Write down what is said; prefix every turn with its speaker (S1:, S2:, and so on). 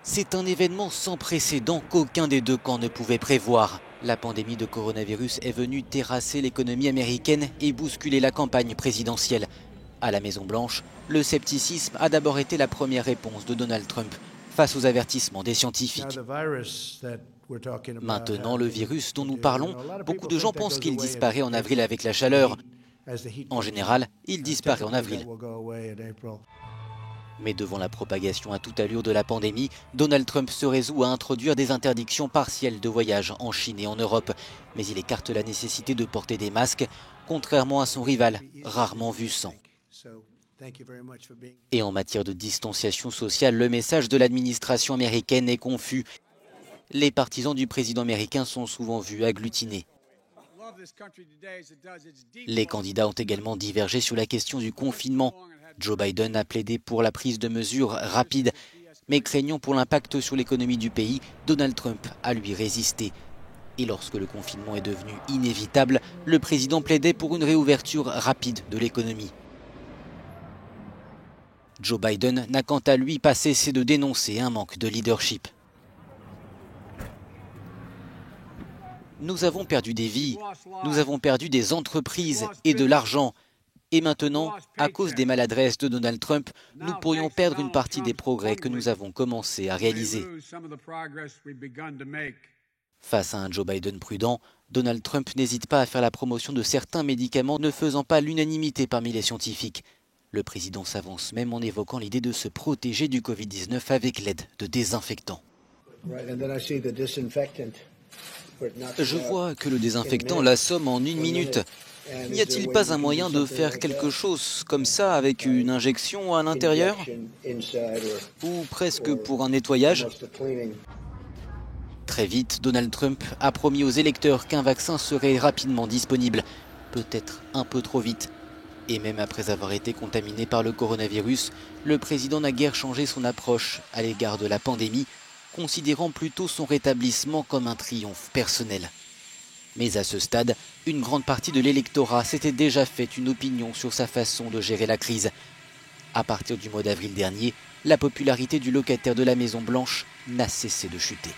S1: C'est un événement sans précédent qu'aucun des deux camps ne pouvait prévoir. La pandémie de coronavirus est venue terrasser l'économie américaine et bousculer la campagne présidentielle. À la Maison-Blanche, le scepticisme a d'abord été la première réponse de Donald Trump face aux avertissements des scientifiques. Maintenant, le virus dont nous parlons, beaucoup de gens pensent qu'il disparaît en avril avec la chaleur. En général, il disparaît en avril. Mais devant la propagation à toute allure de la pandémie, Donald Trump se résout à introduire des interdictions partielles de voyage en Chine et en Europe. Mais il écarte la nécessité de porter des masques, contrairement à son rival, rarement vu sans. Et en matière de distanciation sociale, le message de l'administration américaine est confus. Les partisans du président américain sont souvent vus agglutinés. Les candidats ont également divergé sur la question du confinement. Joe Biden a plaidé pour la prise de mesures rapides, mais craignant pour l'impact sur l'économie du pays, Donald Trump a lui résisté. Et lorsque le confinement est devenu inévitable, le président plaidait pour une réouverture rapide de l'économie. Joe Biden n'a quant à lui pas cessé de dénoncer un manque de leadership. Nous avons perdu des vies, nous avons perdu des entreprises et de l'argent. Et maintenant, à cause des maladresses de Donald Trump, nous pourrions perdre une partie des progrès que nous avons commencé à réaliser. Face à un Joe Biden prudent, Donald Trump n'hésite pas à faire la promotion de certains médicaments ne faisant pas l'unanimité parmi les scientifiques. Le président s'avance même en évoquant l'idée de se protéger du Covid-19 avec l'aide de désinfectants. Je vois que le désinfectant l'assomme en 1 minute. N'y a-t-il pas un moyen de faire quelque chose comme ça avec une injection à l'intérieur? Ou presque pour un nettoyage? Très vite, Donald Trump a promis aux électeurs qu'un vaccin serait rapidement disponible. Peut-être un peu trop vite. Et même après avoir été contaminé par le coronavirus, le président n'a guère changé son approche à l'égard de la pandémie, considérant plutôt son rétablissement comme un triomphe personnel. Mais à ce stade, une grande partie de l'électorat s'était déjà fait une opinion sur sa façon de gérer la crise. À partir du mois d'avril dernier, la popularité du locataire de la Maison-Blanche n'a cessé de chuter.